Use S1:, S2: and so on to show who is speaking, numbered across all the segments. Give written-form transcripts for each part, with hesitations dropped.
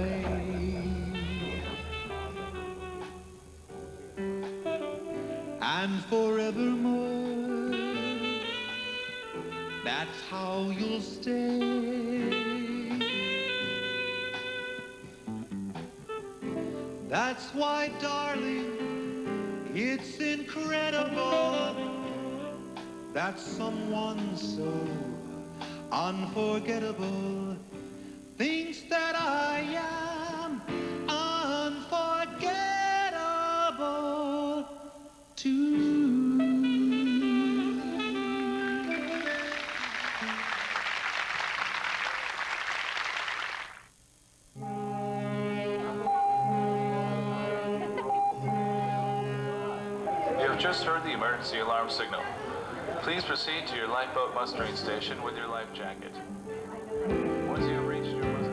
S1: way. And forevermore, that's how you'll stay. That's why, darling, it's incredible that someone so unforgettable thinks that I am unforgettable too.
S2: You have just heard the emergency alarm signal. Please proceed to your lifeboat mustering station with your life jacket. Once you have reached your musters.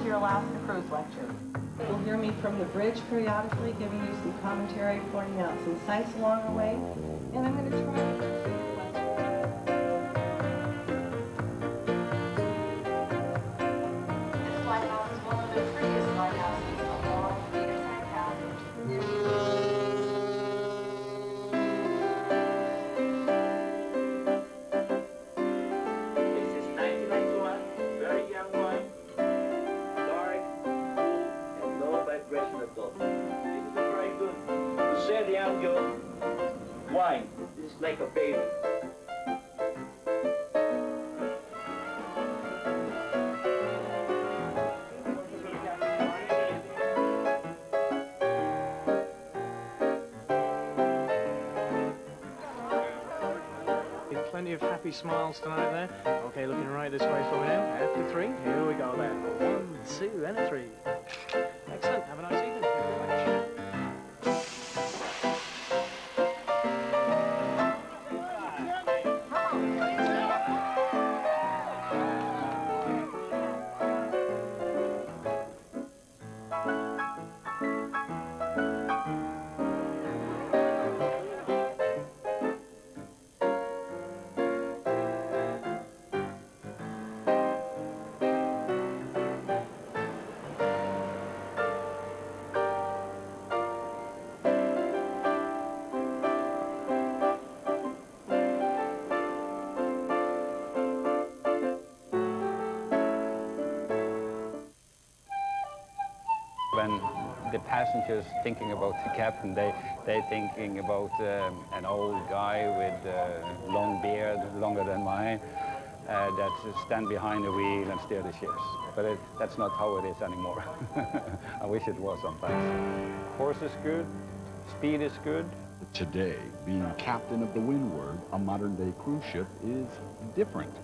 S3: Your Alaska Cruise Lecture. You'll hear me from the bridge periodically, giving you some commentary, pointing out some sights along the way, and I'm going to try to... This lighthouse is one of the prettiest lighthouses along Ketchikan County.
S4: This is 1991, very young wine. Vibration at all. This is a very good. To say the Angel wine. This is like a baby.
S5: Plenty of happy smiles tonight there. Okay, looking right this way for me now. After 3, here we go there. 1, 2, and a 3. Excellent. Have a nice evening. Thank you very much.
S6: When the passengers thinking about the captain, they're thinking about an old guy with long beard, longer than mine, that stand behind the wheel and steer the ships. But that's not how it is anymore. I wish it was sometimes. Course is good, speed is good.
S7: Today, being captain of the Windward, a modern-day cruise ship, is different.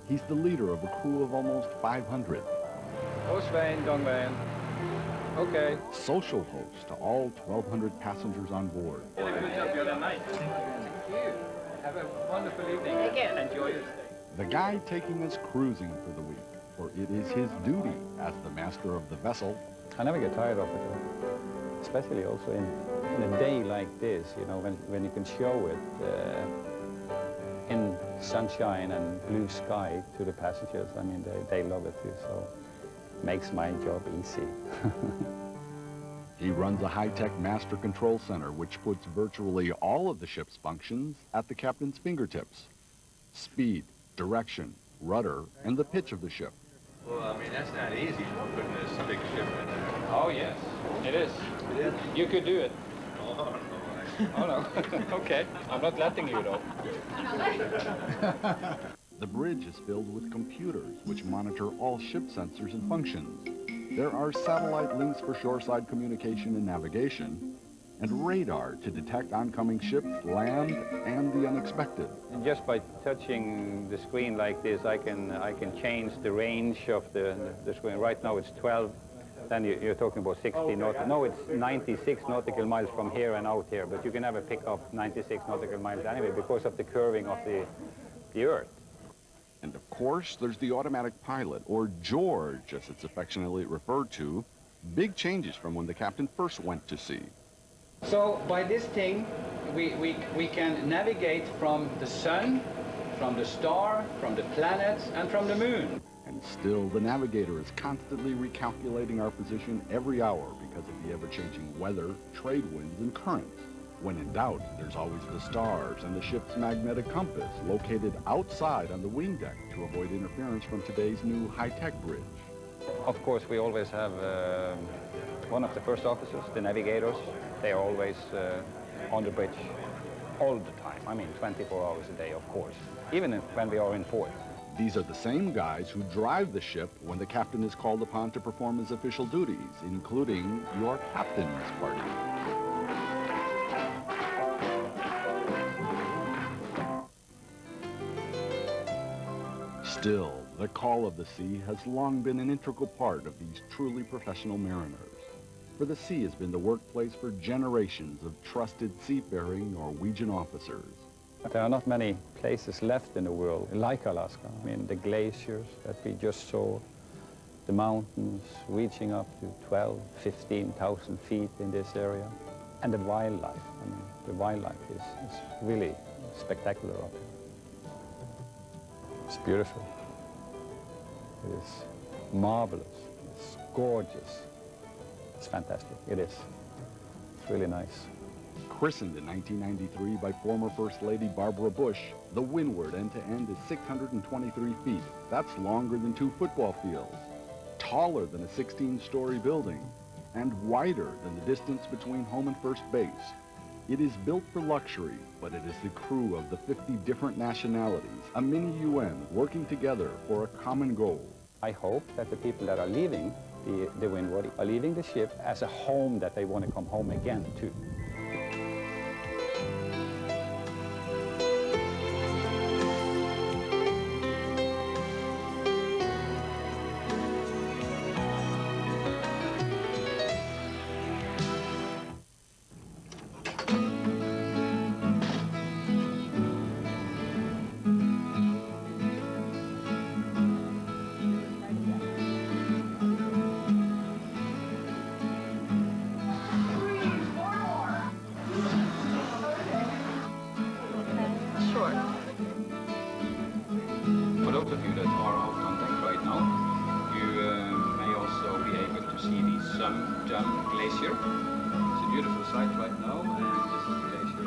S7: He's the leader of a crew of almost 500.
S6: Osvein, Dongveien. Okay.
S7: Social host to all 1,200 passengers on board.
S6: Good job the other night. Thank you. Have a wonderful evening.
S3: Again.
S6: Enjoy your stay.
S7: The guy taking us cruising for the week, for it is his duty as the master of the vessel.
S6: I never get tired of it, especially also in a day like this, you know, when you can show it. sunshine and blue sky to the passengers. I mean, they love it too, so it makes my job easy.
S7: He runs a high-tech master control center which puts virtually all of the ship's functions at the captain's fingertips. Speed, direction, rudder, and the pitch of the ship.
S2: Well, I mean, that's not easy, putting this big ship in there.
S6: Oh, yes, it is.
S2: It is?
S6: You could do it.
S2: Oh, no.
S6: Oh, no. Okay. I'm not letting you, though.
S7: The bridge is filled with computers which monitor all ship sensors and functions. There are satellite links for shoreside communication and navigation, and radar to detect oncoming ships, land, and the unexpected.
S6: And just by touching the screen like this, I can change the range of the screen. Right now it's 12. Then you're talking about 60 nautical. No, it's 96 nautical miles from here and out here, but you can never pick up 96 nautical miles anyway because of the curving of the Earth.
S7: And of course, there's the automatic pilot, or George, as it's affectionately referred to. Big changes from when the captain first went to sea.
S6: So by this thing, we can navigate from the sun, from the star, from the planets, and from the moon.
S7: And still, the navigator is constantly recalculating our position every hour because of the ever-changing weather, trade winds, and currents. When in doubt, there's always the stars and the ship's magnetic compass located outside on the wing deck to avoid interference from today's new high-tech bridge.
S6: Of course, we always have one of the first officers, the navigators. They are always on the bridge all the time. I mean, 24 hours a day, of course, even when we are in port.
S7: These are the same guys who drive the ship when the captain is called upon to perform his official duties, including your captain's party. Still, the call of the sea has long been an integral part of these truly professional mariners. For the sea has been the workplace for generations of trusted seafaring Norwegian officers.
S6: There are not many places left in the world like Alaska. I mean, the glaciers that we just saw, the mountains reaching up to 12, 15,000 feet in this area, and the wildlife. I mean, the wildlife is really spectacular up here. It's beautiful. It is marvelous. It's gorgeous. It's fantastic. It is. It's really nice.
S7: Christened in 1993 by former First Lady Barbara Bush, the Windward end-to-end is 623 feet. That's longer than 2 football fields, taller than a 16-story building, and wider than the distance between home and first base. It is built for luxury, but it is the crew of the 50 different nationalities, a mini UN working together for a common goal.
S6: I hope that the people that are leaving the Windward are leaving the ship as a home that they want to come home again to. For those of you that are out on deck right now, you may also be able to see the Sum Glacier. It's a beautiful sight right now, and this is the glacier.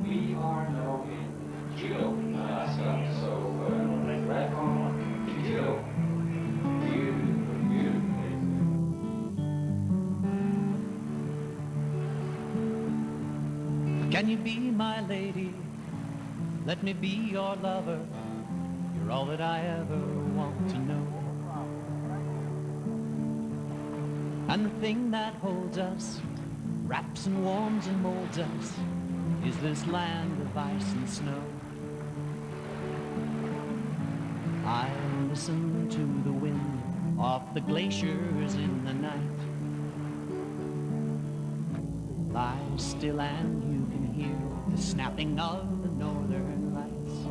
S6: We are now in Kilo, Alaska, so welcome to Kilo. Beautiful, beautiful place.
S1: Can you be my lady? Let me be your lover. You're all that I ever want to know. And the thing that holds us, wraps and warms and molds us, is this land of ice and snow. I listen to the wind off the glaciers in the night. Lie still and you can hear the snapping of the northern lights.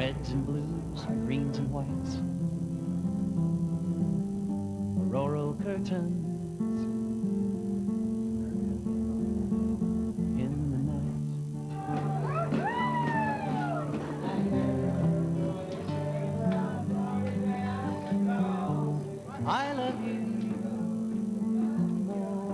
S1: reds and blues, greens and whites, auroral curtains in the night. I love you more and more.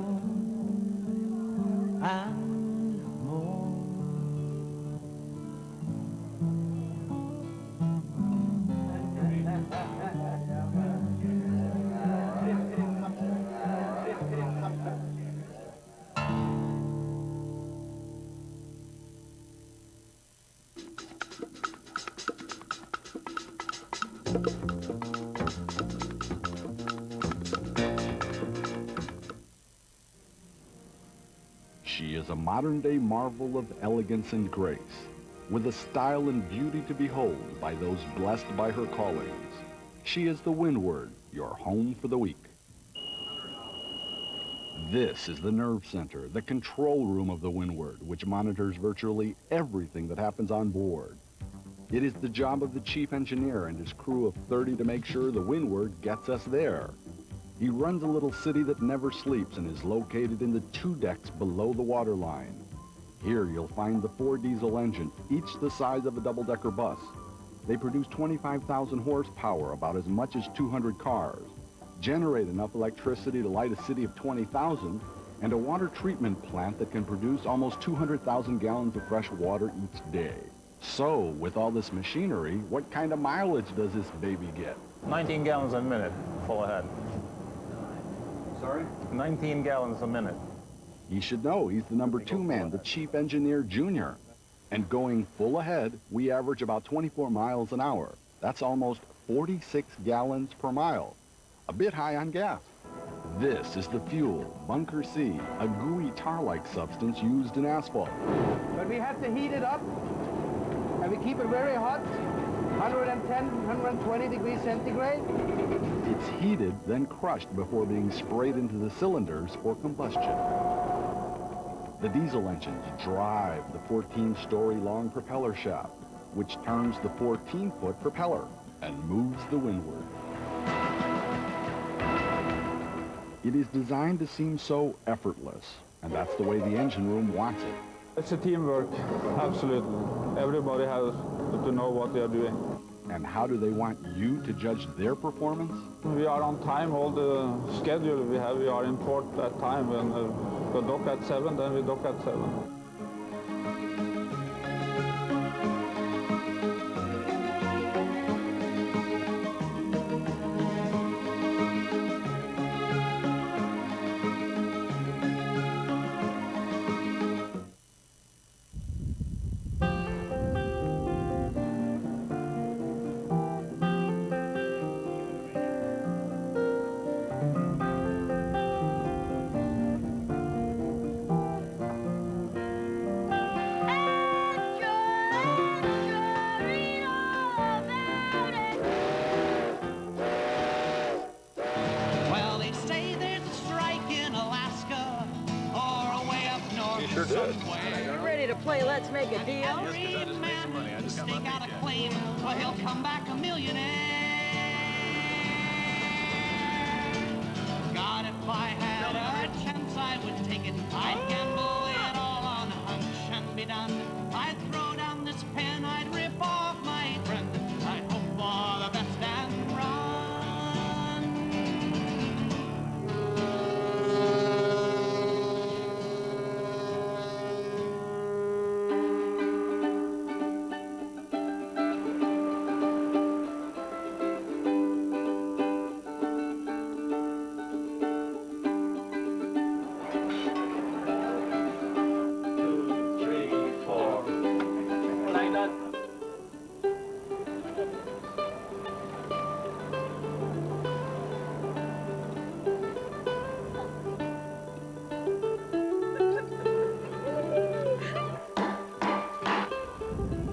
S7: She is a modern-day marvel of elegance and grace, with a style and beauty to behold by those blessed by her callings. She is the Windward, your home for the week. This is the nerve center, the control room of the Windward, which monitors virtually everything that happens on board. It is the job of the chief engineer and his crew of 30 to make sure the Windward gets us there. He runs a little city that never sleeps and is located in the 2 decks below the waterline. Here you'll find the 4 diesel engine, each the size of a double-decker bus. They produce 25,000 horsepower, about as much as 200 cars, generate enough electricity to light a city of 20,000, and a water treatment plant that can produce almost 200,000 gallons of fresh water each day. So, with all this machinery, what kind of mileage does this baby get?
S8: 19 gallons a minute, full ahead.
S7: Sorry?
S8: 19 gallons a minute.
S7: He should know. He's the number 2 man, the chief engineer junior. And going full ahead, we average about 24 miles an hour. That's almost 46 gallons per mile. A bit high on gas. This is the fuel, Bunker C, a gooey tar-like substance used in asphalt.
S9: But we have to heat it up, and we keep it very hot, 110, 120 degrees centigrade.
S7: It's heated, then crushed before being sprayed into the cylinders for combustion. The diesel engines drive the 14-story long propeller shaft, which turns the 14-foot propeller and moves the Windward. It is designed to seem so effortless, and that's the way the engine room wants it.
S10: It's a teamwork, absolutely. Everybody has to know what they are doing.
S7: And how do they want you to judge their performance?
S10: We are on time, all the schedule we have, we are in port at time. When we dock at 7, then we dock at 7.
S11: Ready to play Let's Make a Deal?
S1: Every man who stake out a claim, well, he'll come back a millionaire. God, if I had a chance, I would take it. I'd gamble it all on a hunch and be done. I'd throw down this pen, I'd rip off my friend. I'd hope for the best and run.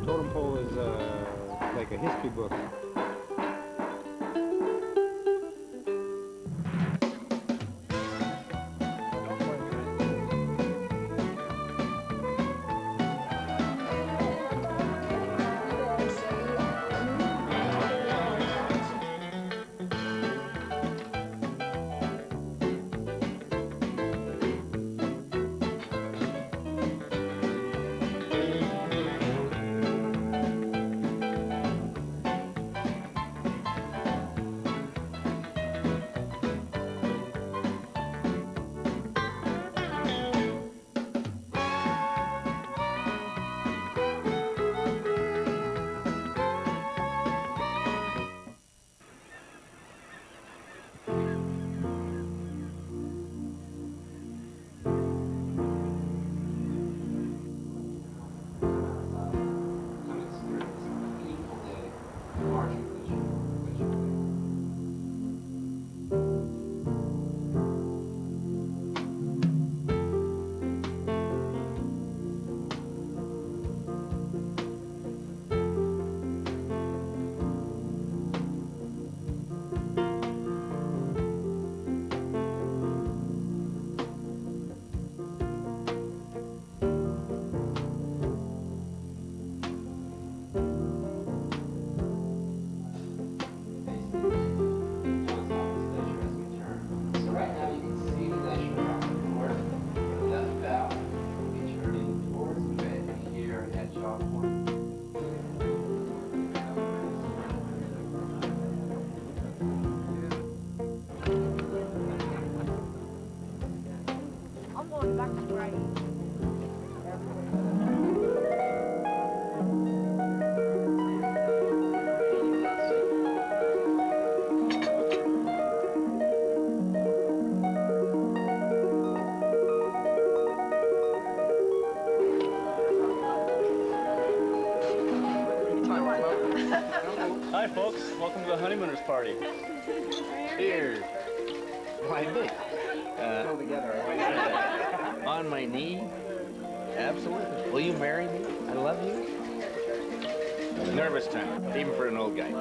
S10: Totem pole is like a history book.
S12: Hi, folks. Welcome to the Honeymooners Party. Here. Why me?
S9: Go together.
S12: On my knee? Absolutely. Will you marry me? I love you. Nervous time, even for an old guy.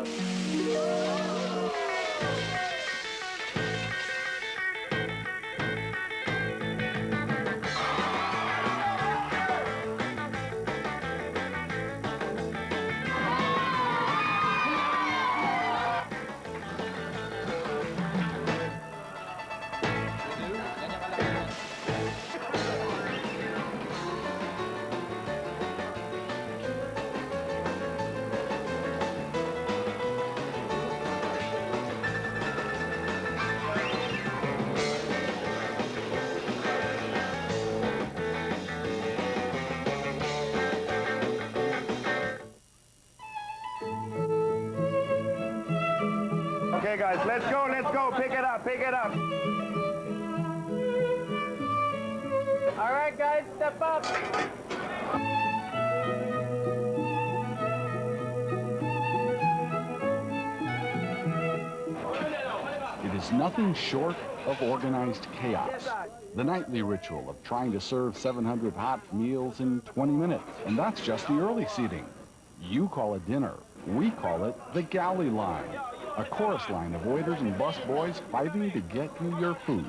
S9: Okay, guys, let's go, pick it up. All right, guys, step up.
S7: It is nothing short of organized chaos. The nightly ritual of trying to serve 700 hot meals in 20 minutes. And that's just the early seating. You call it dinner. We call it the galley line. A chorus line of waiters and busboys fighting to get you your food.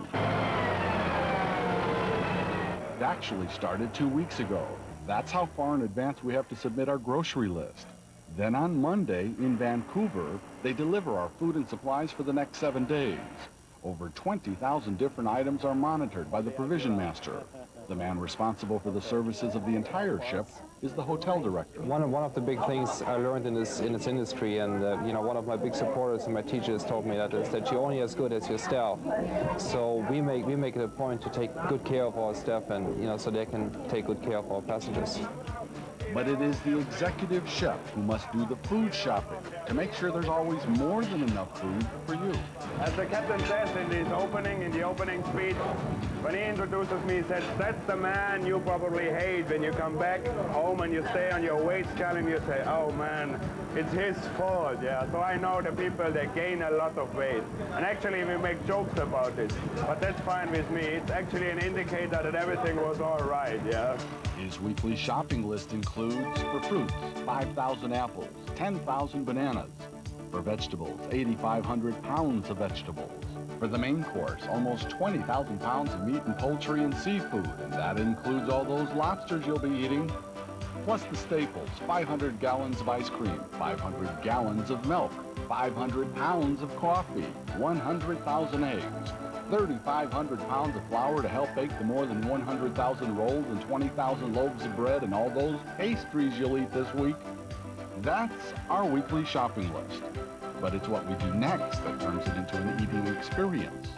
S7: It actually started 2 weeks ago. That's how far in advance we have to submit our grocery list. Then on Monday in Vancouver, they deliver our food and supplies for the next 7 days. Over 20,000 different items are monitored by the provision master. The man responsible for the services of the entire ship is the hotel director.
S13: One of the big things I learned in this industry, and you know, one of my big supporters and my teachers told me that is that you're only as good as your staff. So we make it a point to take good care of our staff, and you know, so they can take good care of our passengers.
S7: But it is the executive chef who must do the food shopping to make sure there's always more than enough food for you.
S9: As the captain says in the opening speech, when he introduces me, he says, that's the man you probably hate when you come back home and you stay on your weight scale and you say, oh man, it's his fault, yeah. So I know the people, they gain a lot of weight. And actually we make jokes about it, but that's fine with me. It's actually an indicator that everything was all right, yeah.
S7: His weekly shopping list includes, for fruits, 5,000 apples, 10,000 bananas. For vegetables, 8,500 pounds of vegetables. For the main course, almost 20,000 pounds of meat and poultry and seafood, and that includes all those lobsters you'll be eating. Plus the staples, 500 gallons of ice cream, 500 gallons of milk, 500 pounds of coffee, 100,000 eggs, 3,500 pounds of flour to help bake the more than 100,000 rolls and 20,000 loaves of bread and all those pastries you'll eat this week. That's our weekly shopping list. But it's what we do next that turns it into an eating experience.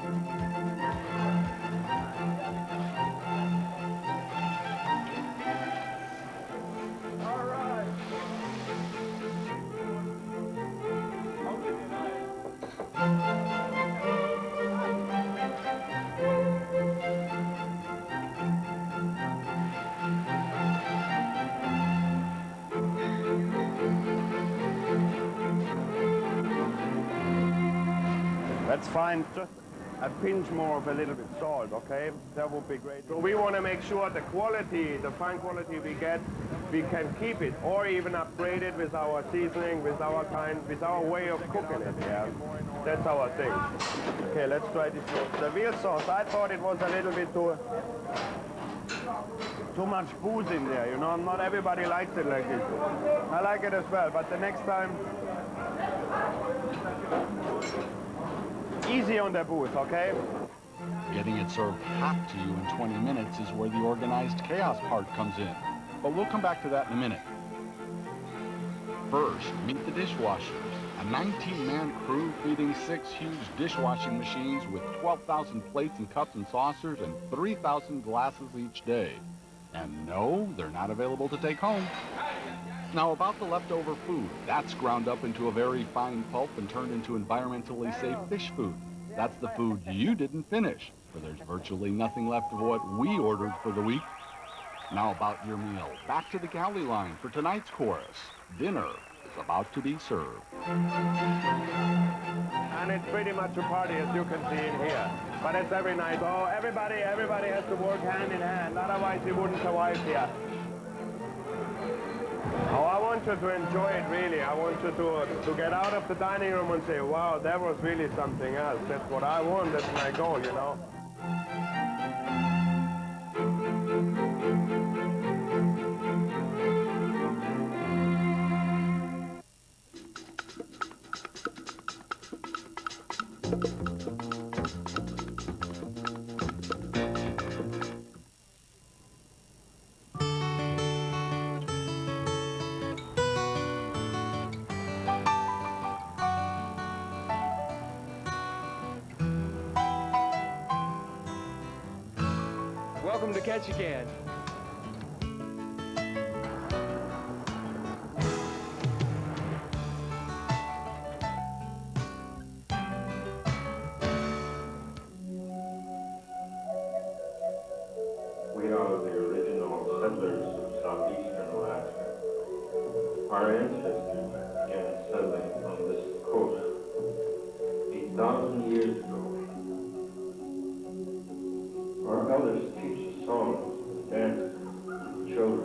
S9: That's fine, just a pinch more of a little bit salt, okay? That would be great. So we want to make sure the quality, the fine quality we get, we can keep it or even upgrade it with our seasoning, with our way of cooking it, yeah? That's our thing. Okay, let's try this. The veal sauce, I thought it was a little bit too much booze in there, you know? Not everybody likes it like this. I like it as well, but the next time, easy on the booze, okay?
S7: Getting it served hot to you in 20 minutes is where the organized chaos part comes in. But we'll come back to that in a minute. First, meet the dishwashers. A 19-man crew feeding 6 huge dishwashing machines with 12,000 plates and cups and saucers and 3,000 glasses each day. And no, they're not available to take home. Now, about the leftover food, that's ground up into a very fine pulp and turned into environmentally safe fish food. That's the food you didn't finish, for there's virtually nothing left of what we ordered for the week. Now about your meal. Back to the galley line for tonight's course. Dinner, about to be served.
S9: And it's pretty much a party, as you can see in here. But it's every night. So everybody has to work hand in hand. Otherwise, you wouldn't survive here. Oh, I want you to enjoy it, really. I want you to get out of the dining room and say, wow, that was really something else. That's what I want. That's my goal, you know.
S14: Welcome to Ketchikan.
S15: We are the original settlers of southeastern Alaska. Our ancestors began settling on this coast 8,000 years ago. Our elders teach us songs and dances to children.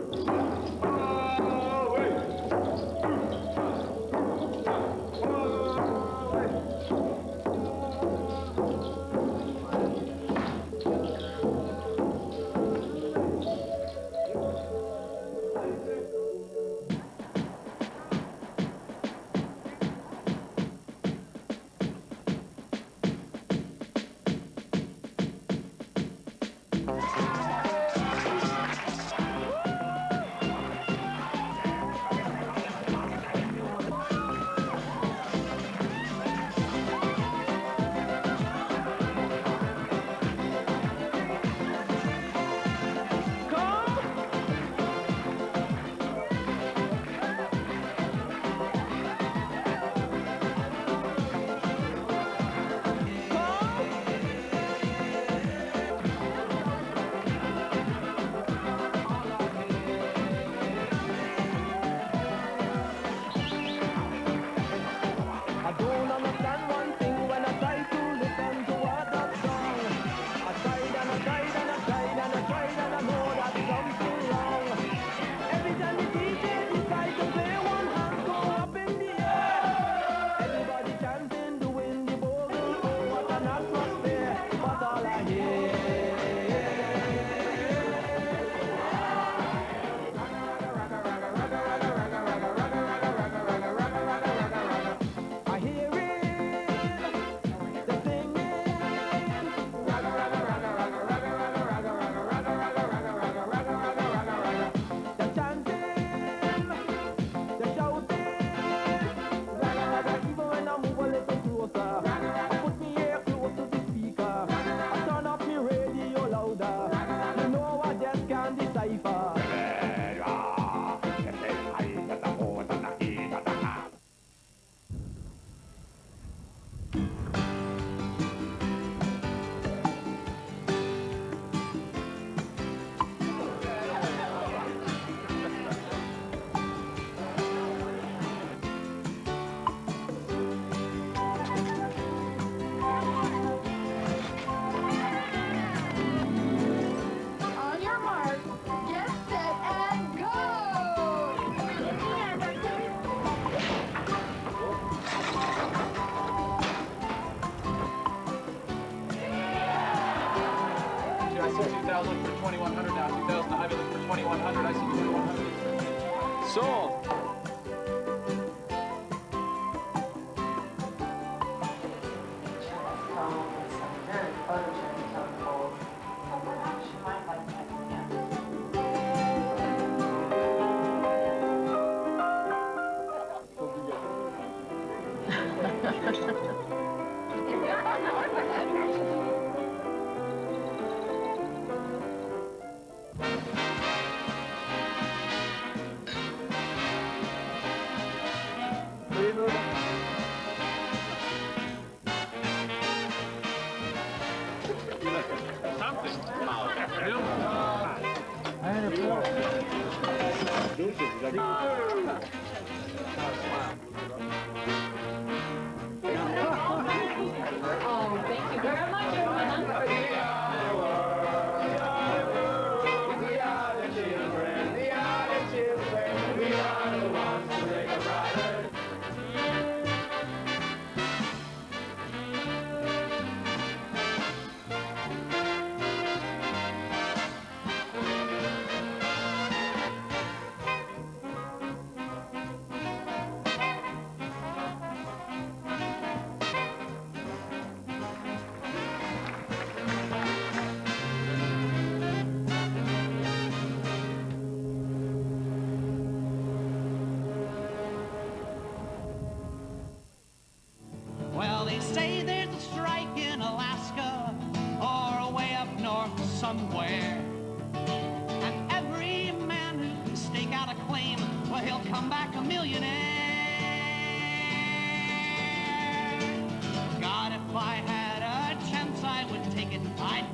S2: Looking for 2,100 now. 2,000 Ivy looking for 2,100. I see 2,100.
S14: Sold.
S3: Very photogenic of gold. So perhaps you might like that
S14: Oh, thank you very much, everyone.
S1: Well, they say there's a strike in Alaska or way up north somewhere. And every man who can stake out a claim, well, he'll come back a millionaire. God, if I had a chance, I would take it. I'd